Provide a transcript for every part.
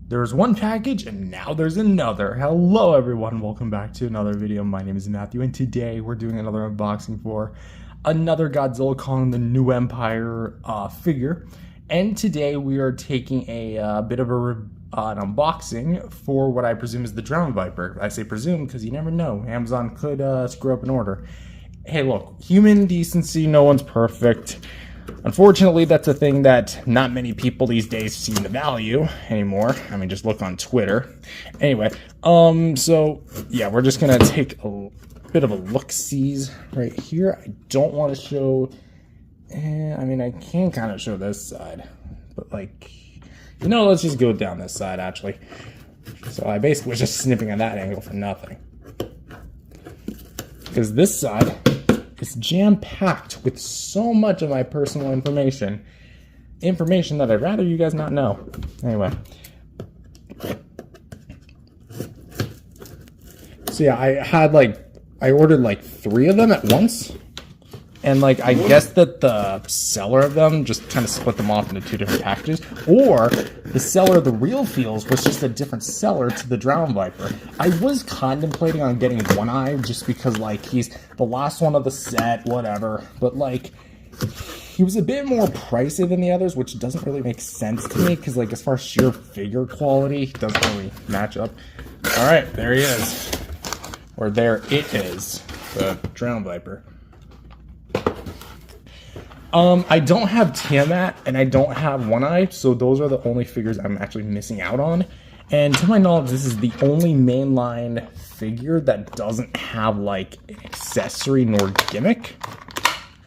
There's one package and now there's another. Hello everyone, welcome back to another video. My name is Matthew and today we're doing another unboxing for another Godzilla Kong, the New Empire figure. And today we are taking a bit of an unboxing for what I presume is the Drownviper. I say presume because you never know. Amazon could screw up an order. Hey look, human decency, no one's perfect. Unfortunately, that's a thing that not many people these days seem to value anymore. I mean, just look on Twitter. Anyway, so yeah, we're just gonna take a bit of a look-sees right here. I don't want to show. I mean, I can kind of show this side, but like, you know, let's just go down this side actually. So I basically was just snipping on that angle for nothing, because this side is jam-packed with so much of my personal information that I'd rather you guys not know. Anyway. So yeah, I ordered like 3 of them at once. And like, I guess that the seller of them just kind of split them off into 2 different packages. Or the seller of the real feels was just a different seller to the Drownviper. I was contemplating on getting One Eye just because like he's the last one of the set, whatever. But like, he was a bit more pricey than the others, which doesn't really make sense to me because like as far as sheer figure quality, it doesn't really match up. Alright, there he is. Or there it is, the Drownviper. I don't have Tiamat and I don't have One Eye, so those are the only figures I'm actually missing out on. And to my knowledge, this is the only mainline figure that doesn't have like an accessory nor gimmick.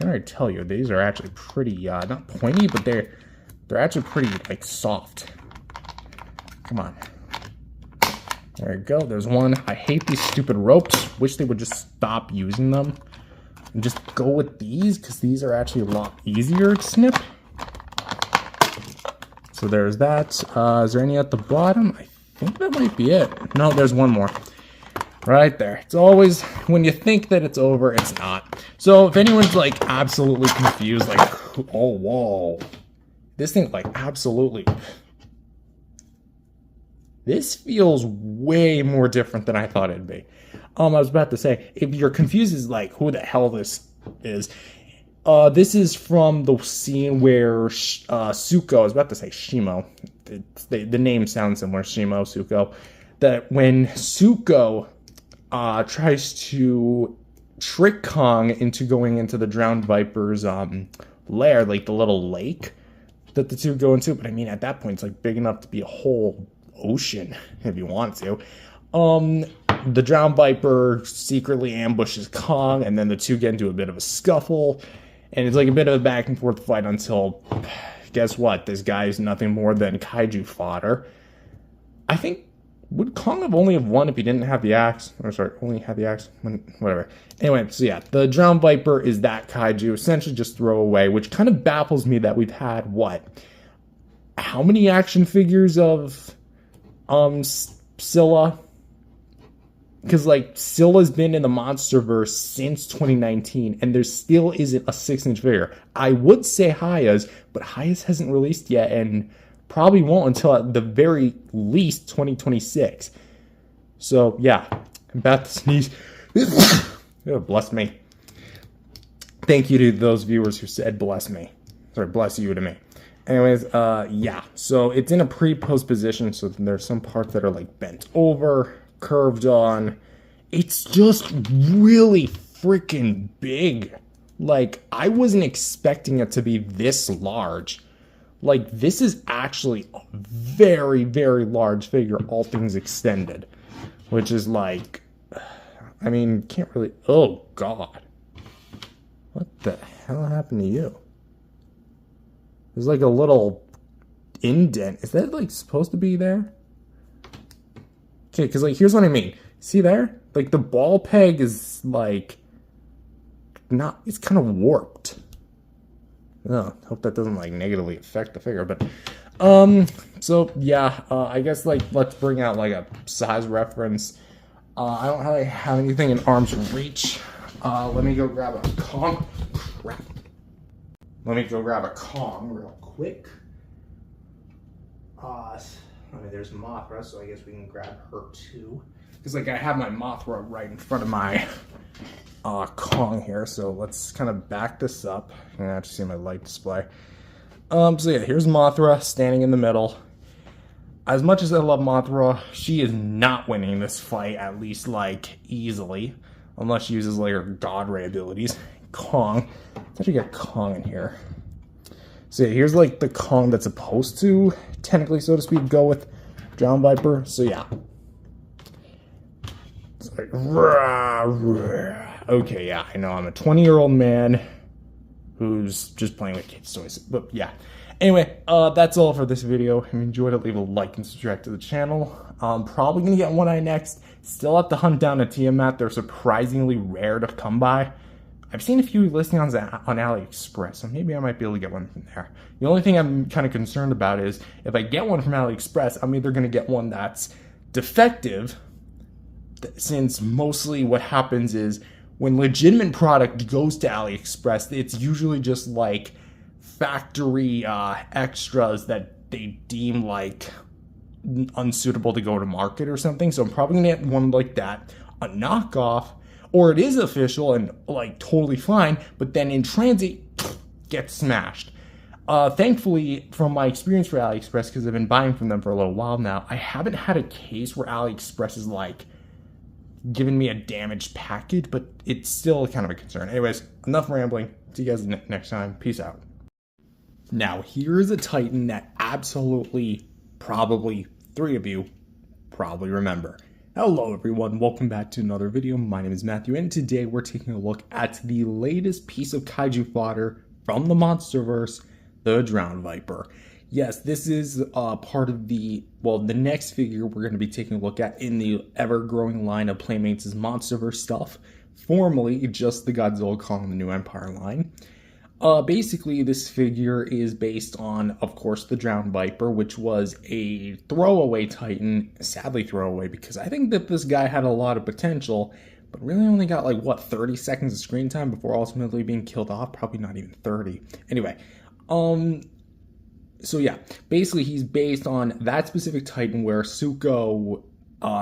I already tell you, these are actually pretty, not pointy, but they're actually pretty like soft. Come on. There we go, there's one. I hate these stupid ropes. Wish they would just stop using them. And just go with these, because these are actually a lot easier to snip. So there's that. Is there any at the bottom? I think that might be it. No, there's one more. Right there. It's always, when you think that it's over, it's not. So if anyone's like absolutely confused, like, oh, whoa. This thing, like, absolutely. This feels way more different than I thought it'd be. I was about to say, if you're confused as like who the hell this is from the scene where Suko, I was about to say Shimo, the name sounds similar, Shimo, Suko, that when Suko tries to trick Kong into going into the Drownviper's lair, like the little lake that the two go into, but I mean at that point it's like big enough to be a whole ocean if you want to. The Drownviper secretly ambushes Kong, and then the two get into a bit of a scuffle, and it's like a bit of a back and forth fight until, guess what? This guy is nothing more than kaiju fodder. I think, would Kong have only won if he didn't have the axe? Or sorry, only had the axe? Whatever. Anyway, so yeah, the Drownviper is that kaiju, essentially just throw away, which kind of baffles me that we've had, what? How many action figures of, Scylla? Because, like, Scylla's been in the Monsterverse since 2019, and there still isn't a 6-inch figure. I would say Haya's, but Haya's hasn't released yet, and probably won't until at the very least 2026. So, yeah, I'm about to sneeze. Oh, bless me. Thank you to those viewers who said bless me. Sorry, bless you to me. Anyways, yeah, so it's in a pre-post position, so there's some parts that are, like, bent over, curved on. It's just really freaking big. Like, I wasn't expecting it to be this large. Like, this is actually a very, very large figure, all things extended. Which is like, I mean, can't really, oh god. What the hell happened to you? There's like a little indent. Is that like supposed to be there? Okay, because like here's what I mean. See there? Like the ball peg is like not, it's kind of warped. Oh, hope that doesn't like negatively affect the figure, but so yeah, I guess like let's bring out like a size reference. I don't really have anything in arm's reach. Let me go grab a Kong. Crap. Let me go grab a Kong real quick. I mean, there's Mothra, so I guess we can grab her too. Because, like, I have my Mothra right in front of my Kong here, so let's kind of back this up. You can actually see my light display. So yeah, here's Mothra standing in the middle. As much as I love Mothra, she is not winning this fight, at least, like, easily. Unless she uses, like, her God Ray abilities. Kong. Let's actually get Kong in here. So yeah, here's, like, the Kong that's supposed to, technically, so to speak, go with Drownviper. So yeah. It's like, rah, rah. Okay, yeah, I know I'm a 20-year-old man who's just playing with kids' toys. But yeah. Anyway, that's all for this video. If you enjoyed it, leave a like and subscribe to the channel. Probably gonna get One Eye next. Still have to hunt down a Tiamat. They're surprisingly rare to come by. I've seen a few listings on AliExpress, so maybe I might be able to get one from there. The only thing I'm kind of concerned about is if I get one from AliExpress, I'm either gonna get one that's defective, since mostly what happens is when legitimate product goes to AliExpress, it's usually just like factory extras that they deem like unsuitable to go to market or something. So I'm probably gonna get one like that, a knockoff, or it is official and like totally fine, but then in transit gets smashed. Thankfully, from my experience for AliExpress, because I've been buying from them for a little while now, I haven't had a case where AliExpress is like giving me a damaged package, but it's still kind of a concern. Anyways, enough rambling. See you guys next time. Peace out. Now, here is a Titan that absolutely, probably, 3 of you probably remember. Hello everyone, welcome back to another video. My name is Matthew, and today we're taking a look at the latest piece of kaiju fodder from the Monsterverse, the Drownviper. Yes, this is part of the next figure we're going to be taking a look at in the ever-growing line of Playmates' Monsterverse stuff, formerly just the Godzilla X Kong, the New Empire line. Basically, this figure is based on, of course, the Drownviper, which was a throwaway Titan, sadly throwaway, because I think that this guy had a lot of potential, but really only got, like, what, 30 seconds of screen time before ultimately being killed off? Probably not even 30. Anyway, so yeah, basically he's based on that specific Titan where Suko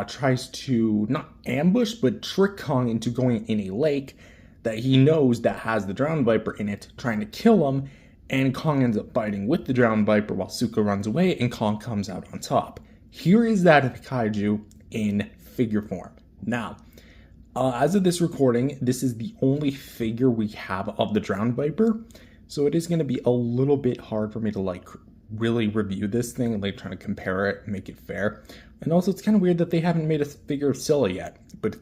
tries to not ambush, but trick Kong into going in a lake that he knows that has the Drownviper in it, trying to kill him, and Kong ends up fighting with the Drownviper while Suko runs away, and Kong comes out on top. Here is that of the kaiju in figure form. Now, as of this recording, this is the only figure we have of the Drownviper, so it is going to be a little bit hard for me to, like, really review this thing and, like, trying to compare it and make it fair. And also, it's kind of weird that they haven't made a figure of Scylla yet, but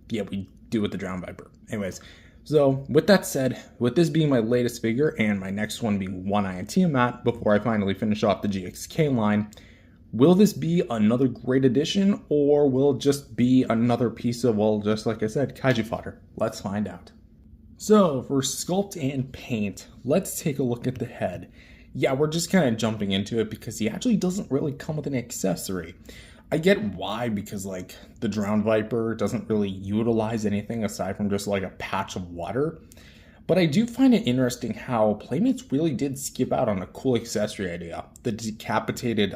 yeah, we do with the Drownviper. Anyways, so with that said, with this being my latest figure and my next one being One Eye and Tiamat before I finally finish off the GXK line, will this be another great addition, or will it just be another piece of, well, just like I said, kaiju fodder? Let's find out. So for sculpt and paint, let's take a look at the head. Yeah, we're just kind of jumping into it because he actually doesn't really come with an accessory. I get why, because like the Drownviper doesn't really utilize anything aside from just like a patch of water. But I do find it interesting how Playmates really did skip out on a cool accessory idea, the decapitated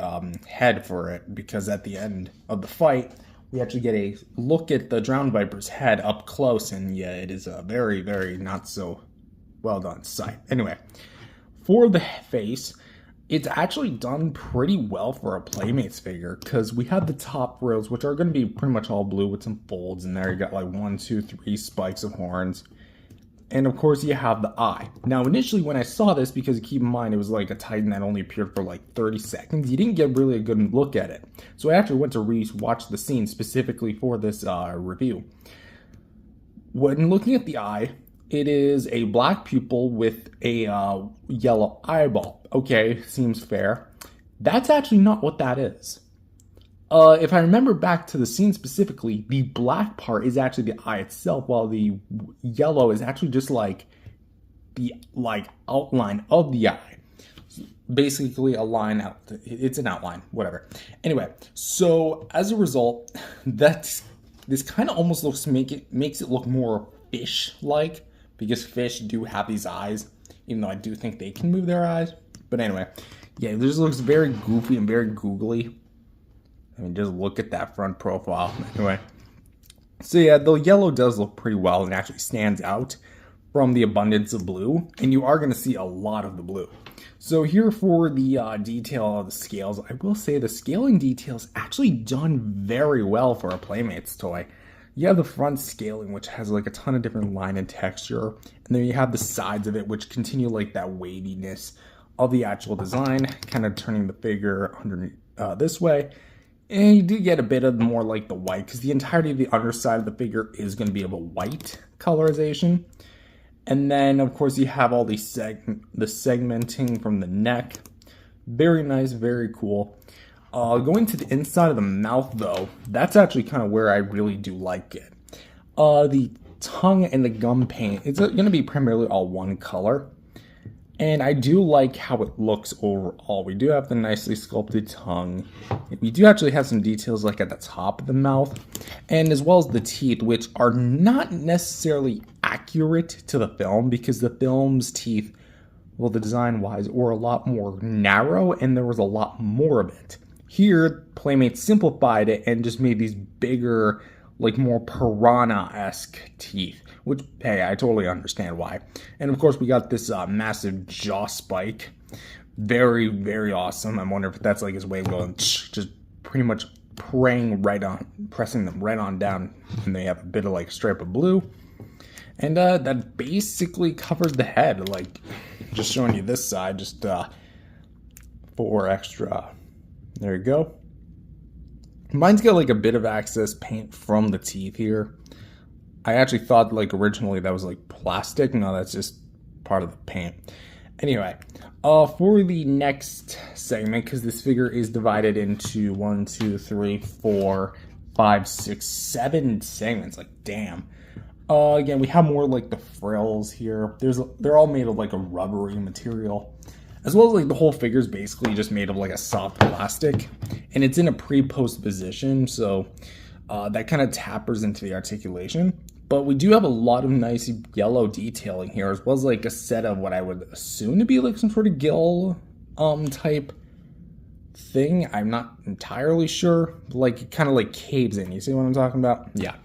head for it, because at the end of the fight, we actually get a look at the Drownviper's head up close, and yeah, it is a very, very not so well done sight. Anyway, for the face, it's actually done pretty well for a Playmates figure, because we have the top rails, which are going to be pretty much all blue with some folds in there. You got like 1, 2, 3 spikes of horns. And of course you have the eye. Now initially when I saw this, because keep in mind it was like a Titan that only appeared for like 30 seconds, you didn't get really a good look at it. So I actually went to re-watch the scene specifically for this review. When looking at the eye, it is a black pupil with a yellow eyeball. Okay, seems fair. That's actually not what that is. If I remember back to the scene specifically, the black part is actually the eye itself, while the yellow is actually just like the outline of the eye. Basically a line out. It's an outline, whatever. Anyway, so as a result, this kind of almost makes it look more fish-like, because fish do have these eyes, even though I do think they can move their eyes. But anyway, yeah, this looks very goofy and very googly. I mean, just look at that front profile. Anyway, so yeah, the yellow does look pretty well and actually stands out from the abundance of blue, and you are going to see a lot of the blue. So here for the detail of the scales, I will say the scaling detail is actually done very well for a Playmates toy. You have the front scaling, which has like a ton of different line and texture, and then you have the sides of it, which continue like that waviness of the actual design, kind of turning the figure underneath this way. And you do get a bit of more like the white, because the entirety of the underside of the figure is going to be of a white colorization. And then, of course, you have all the segmenting from the neck. Very nice, very cool. Going to the inside of the mouth, though, that's actually kind of where I really do like it. The tongue and the gum paint, it's going to be primarily all one color. And I do like how it looks overall. We do have the nicely sculpted tongue. We do actually have some details like at the top of the mouth, and as well as the teeth, which are not necessarily accurate to the film, because the film's teeth, well, the design-wise, were a lot more narrow, and there was a lot more of it. Here, Playmates simplified it and just made these bigger, like more piranha-esque teeth, which, hey, I totally understand why. And of course, we got this massive jaw spike. Very, very awesome. I wonder if that's like his way of going, just pretty much pressing them right on down. And they have a bit of like a stripe of blue. And that basically covers the head. Like, just showing you this side, just for extra. There you go. Mine's got like a bit of excess paint from the teeth here. I actually thought like originally that was like plastic. No, that's just part of the paint. Anyway, for the next segment, because this figure is divided into 1, 2, 3, 4, 5, 6, 7 segments. Like, damn. Again, we have more like the frills here. They're all made of like a rubbery material. As well as like the whole figure is basically just made of like a soft plastic. And it's in a pre-post position, so that kind of tappers into the articulation. But we do have a lot of nice yellow detailing here, as well as like a set of what I would assume to be like some sort of gill type thing. I'm not entirely sure. Like, it kind of like caves in. You see what I'm talking about? Yeah.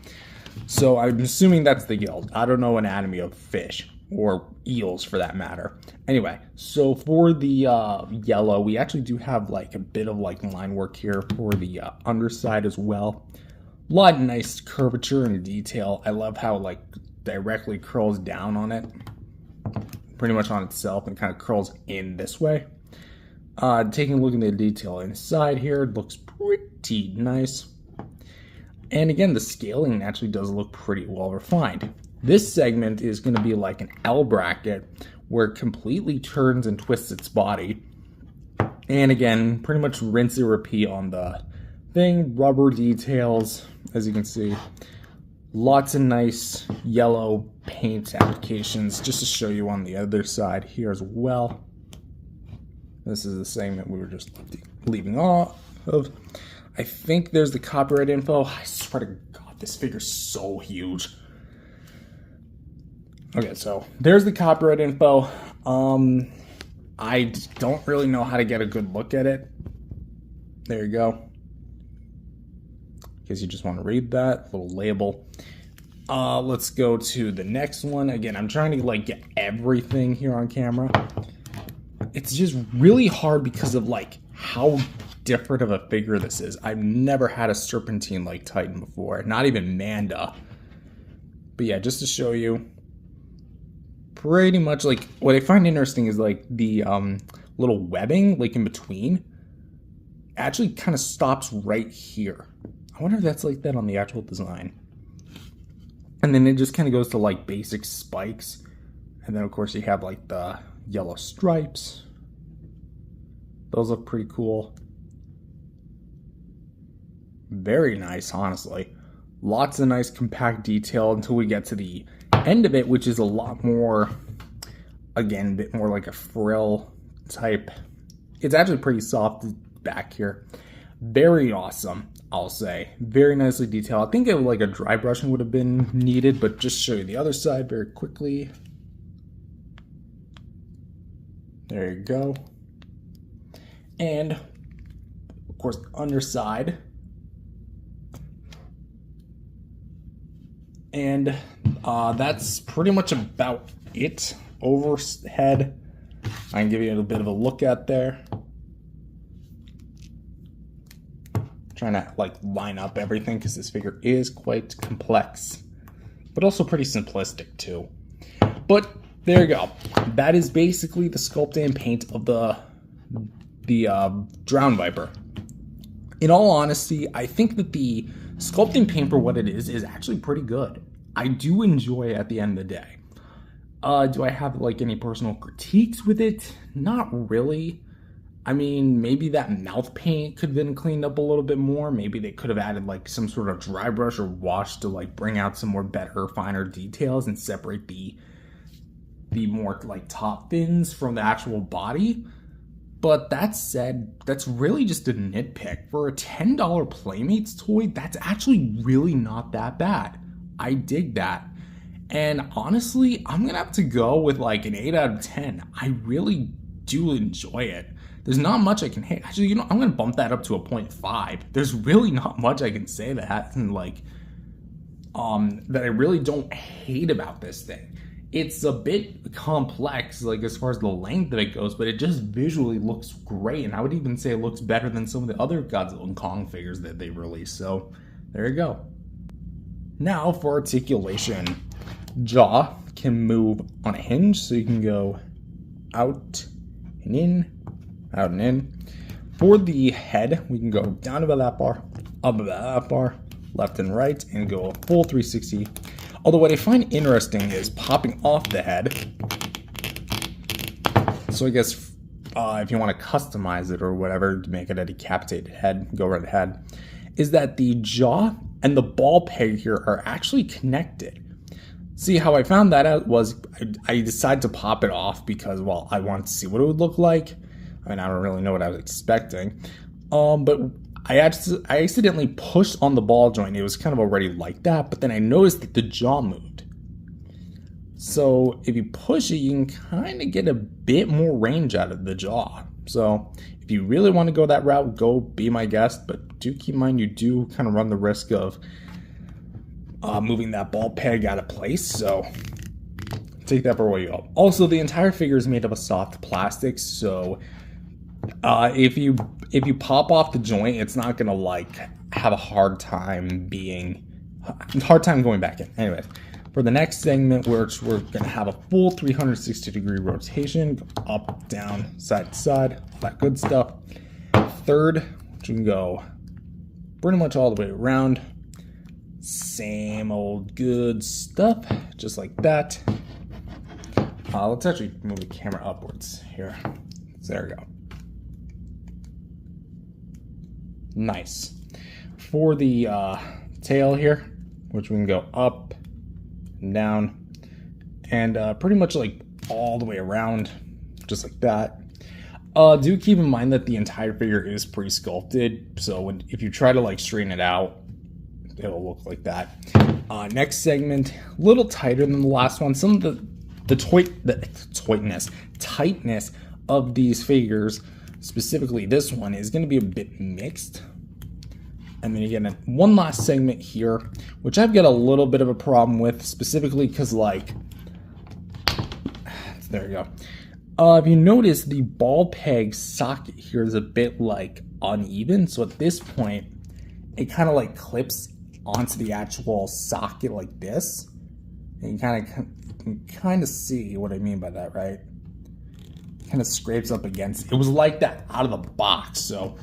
So I'm assuming that's the gill. I don't know anatomy of fish or eels for that matter. Anyway, so for the yellow, we actually do have like a bit of like line work here for the underside as well. A lot of nice curvature and detail. I love how it like directly curls down on it, pretty much on itself, and kind of curls in this way. Taking a look at the detail inside here, it looks pretty nice. And again, the scaling actually does look pretty well refined. This segment is going to be like an L bracket where it completely turns and twists its body. And again, pretty much rinse and repeat on the thing. Rubber details, as you can see. Lots of nice yellow paint applications, just to show you on the other side here as well. This is the segment we were just leaving off of. I think there's the copyright info. I swear to God, this figure's so huge. Okay, so there's the copyright info. I don't really know how to get a good look at it. There you go. In case you just want to read that little label. Let's go to the next one. Again, I'm trying to like get everything here on camera. It's just really hard because of like how different of a figure this is. I've never had a serpentine like Titan before, not even Manda. But yeah, just to show you, pretty much like what I find interesting is like the little webbing like in between actually kind of stops right here. I wonder if that's like that on the actual design. And then it just kind of goes to like basic spikes. And then of course you have like the yellow stripes. Those look pretty cool. Very nice, honestly. Lots of nice compact detail until we get to the end of it, which is a lot more, again, a bit more like a frill type. It's actually pretty soft back here. Very awesome, I'll say. Very nicely detailed. I think like a dry brushing would have been needed, but just show you the other side very quickly. There you go. And of course, the underside And that's pretty much about it. Overhead, I can give you a bit of a look at there. Trying to like line up everything because this figure is quite complex, but also pretty simplistic too. But there you go. That is basically the sculpt and paint of the Drownviper. In all honesty, I think that the sculpt and paint for what it is actually pretty good. I do enjoy it at the end of the day. Do I have like any personal critiques with it? Not really. I mean, maybe that mouth paint could have been cleaned up a little bit more. Maybe they could have added like some sort of dry brush or wash to like bring out some more better, finer details and separate the more like top fins from the actual body. But that said, that's really just a nitpick. For a $10 Playmates toy, that's actually really not that bad. I dig that. And honestly, I'm going to have to go with like an 8 out of 10. I really do enjoy it. There's not much I can hate. Actually, you know, I'm going to bump that up to a 0.5. There's really not much I can say that I really don't hate about this thing. It's a bit complex, like as far as the length of it goes, but it just visually looks great. And I would even say it looks better than some of the other Godzilla and Kong figures that they released. So there you go. Now for articulation. Jaw can move on a hinge, so you can go out and in, out and in. For the head, we can go down about that bar, up about that bar, left and right, and go a full 360. Although what I find interesting is popping off the head. So I guess if you want to customize it or whatever to make it a decapitated head, go right ahead, is that the jaw and the ball peg here are actually connected. See, how I found that out was I decided to pop it off because, well, I wanted to see what it would look like. I mean, I don't really know what I was expecting. But I accidentally pushed on the ball joint. It was kind of already like that, but then I noticed that the jaw moved. So if you push it, you can kind of get a bit more range out of the jaw. So if you really want to go that route, go be my guest. But do keep in mind, you do kind of run the risk of moving that ball peg out of place. So take that for what you go. Also, the entire figure is made of a soft plastic, so if you pop off the joint, it's not gonna like have a hard time going back in. Anyway, for the next segment, we're gonna have a full 360-degree rotation, up, down, side to side, all that good stuff. Third, which we can go pretty much all the way around. Same old good stuff, just like that. Let's actually move the camera upwards here. So there we go. Nice. For the tail here, which we can go up and down, and pretty much like all the way around, just like that. Do keep in mind that the entire figure is pre-sculpted, so if you try to like straighten it out, it'll look like that. Next segment, a little tighter than the last one. Some of the tightness of these figures, specifically this one, is going to be a bit mixed. And then you get one last segment here, which I've got a little bit of a problem with, specifically because, like, there you go. If you notice, the ball peg socket here is a bit like uneven. So at this point, it kind of like clips onto the actual socket like this. And you kind of see what I mean by that, right? Kind of scrapes up against it. It was like that out of the box. So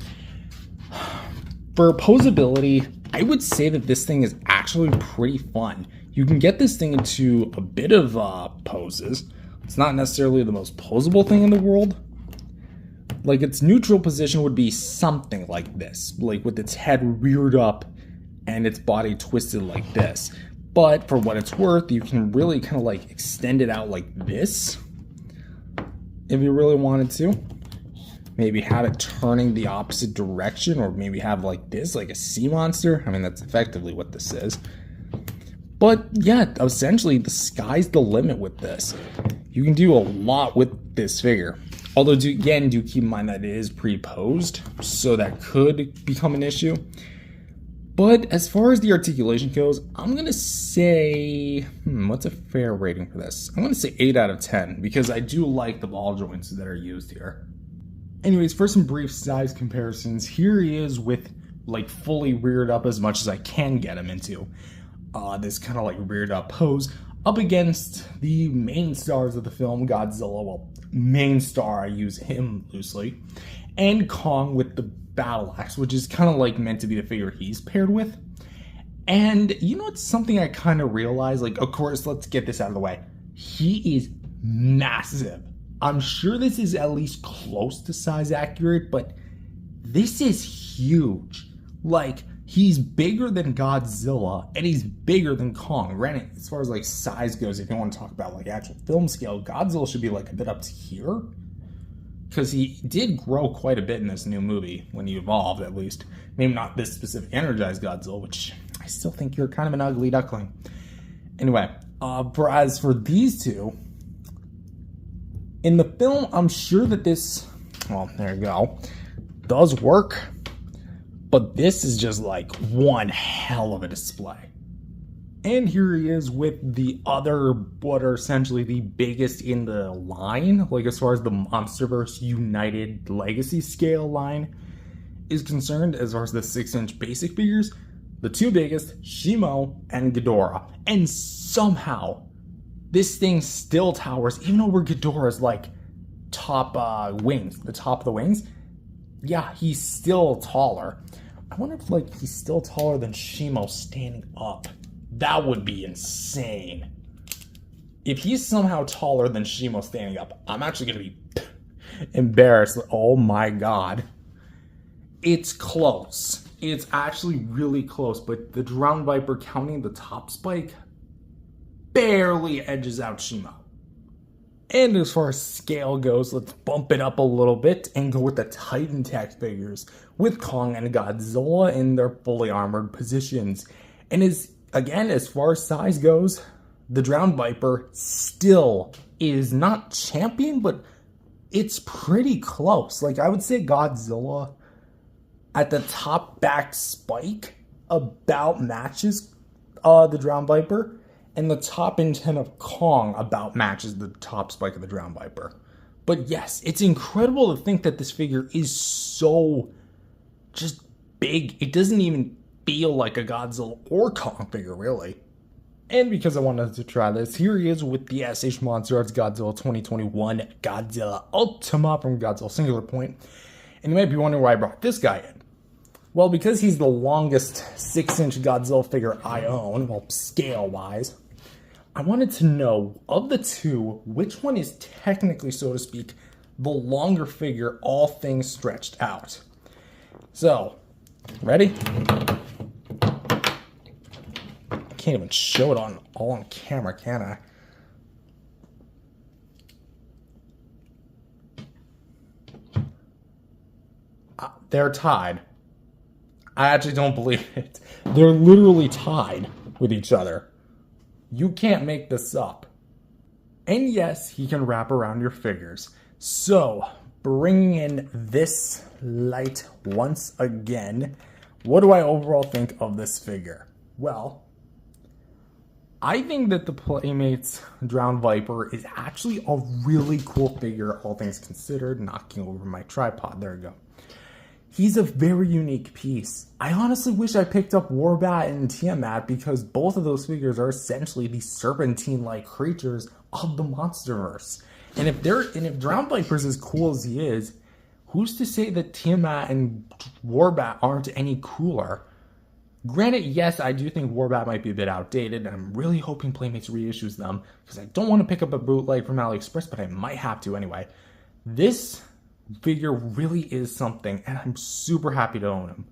for posability, I would say that this thing is actually pretty fun. You can get this thing into a bit of poses. It's not necessarily the most posable thing in the world. Like, its neutral position would be something like this, like with its head reared up and its body twisted like this. But for what it's worth, you can really kind of like extend it out like this if you really wanted to. Maybe have it turning the opposite direction, or maybe have like this, like a sea monster. I mean, that's effectively what this is. But yeah, essentially the sky's the limit with this. You can do a lot with this figure. Although, do keep in mind that it is pre-posed, so that could become an issue. But as far as the articulation goes, I'm going to say, what's a fair rating for this? I'm going to say 8 out of 10 because I do like the ball joints that are used here. Anyways, for some brief size comparisons, here he is with like fully reared up as much as I can get him into. This kind of like reared up pose up against the main stars of the film, Godzilla. Well, main star, I use him loosely. And Kong with the battle axe, which is kind of like meant to be the figure he's paired with. And you know, it's something I kind of realized, like, of course, let's get this out of the way. He is massive. I'm sure this is at least close to size accurate, but this is huge. Like, he's bigger than Godzilla, and he's bigger than Kong. Granted, as far as like size goes, if you want to talk about like actual film scale, Godzilla should be like a bit up to here. Because he did grow quite a bit in this new movie, when he evolved at least. Maybe not this specific energized Godzilla, which I still think you're kind of an ugly duckling. Anyway, as for these two, in the film, I'm sure that this, well, there you go, does work. But this is just like one hell of a display. And here he is with the other, what are essentially the biggest in the line, like as far as the MonsterVerse United Legacy scale line is concerned, as far as the 6-inch basic figures, the two biggest, Shimo and Ghidorah. And somehow, this thing still towers, even over Ghidorah's like top wings, the top of the wings. Yeah, he's still taller. I wonder if like he's still taller than Shimo standing up. That would be insane. If he's somehow taller than Shimo standing up, I'm actually going to be embarrassed. Oh my god. It's close. It's actually really close, but the Drownviper, counting the top spike, barely edges out Shimo. And as far as scale goes, let's bump it up a little bit and go with the Titan Tech figures with Kong and Godzilla in their fully armored positions. And as far as size goes, the Drownviper still is not champion, but it's pretty close. Like, I would say Godzilla at the top back spike about matches the Drownviper, and the top intent of Kong about matches the top spike of the Drownviper. But yes, it's incredible to think that this figure is so just big. It doesn't even feel like a Godzilla or Kong figure, really. And because I wanted to try this, here he is with the SH Monster Arts Godzilla 2021 Godzilla Ultima from Godzilla Singular Point. And you might be wondering why I brought this guy in. Well, because he's the longest 6-inch Godzilla figure I own, well, scale-wise, I wanted to know, of the two, which one is technically, so to speak, the longer figure, all things stretched out. So, ready? I can't even show it all on camera, can I? They're tied. I actually don't believe it. They're literally tied with each other. You can't make this up. And yes, he can wrap around your figures. So, bringing in this light once again, what do I overall think of this figure? Well, I think that the Playmates Drownviper is actually a really cool figure, all things considered. Knocking over my tripod, there we go. He's a very unique piece. I honestly wish I picked up Warbat and Tiamat because both of those figures are essentially the serpentine-like creatures of the MonsterVerse. And if Drownviper's as cool as he is, who's to say that Tiamat and Warbat aren't any cooler? Granted, yes, I do think Warbat might be a bit outdated, and I'm really hoping Playmates reissues them because I don't want to pick up a bootleg from AliExpress, but I might have to anyway. This figure really is something, and I'm super happy to own him.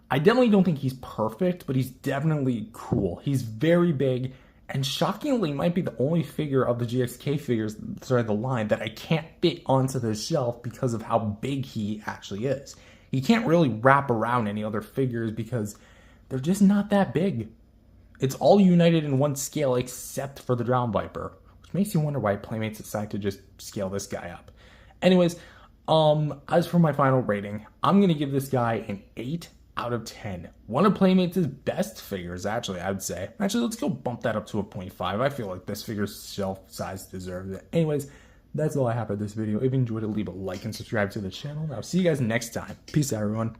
I definitely don't think he's perfect, but he's definitely cool. He's very big, and shockingly might be the only figure of the GXK figures, the line, that I can't fit onto the shelf because of how big he actually is. He can't really wrap around any other figures because they're just not that big. It's all united in one scale except for the Drownviper, which makes you wonder why Playmates decided to just scale this guy up. Anyways, as for my final rating, I'm going to give this guy an 8 out of 10. One of Playmates' best figures, actually, I would say. Actually, let's go bump that up to a 0.5. I feel like this figure's shelf size deserves it. Anyways, that's all I have for this video. If you enjoyed it, leave a like and subscribe to the channel. I'll see you guys next time. Peace out, everyone.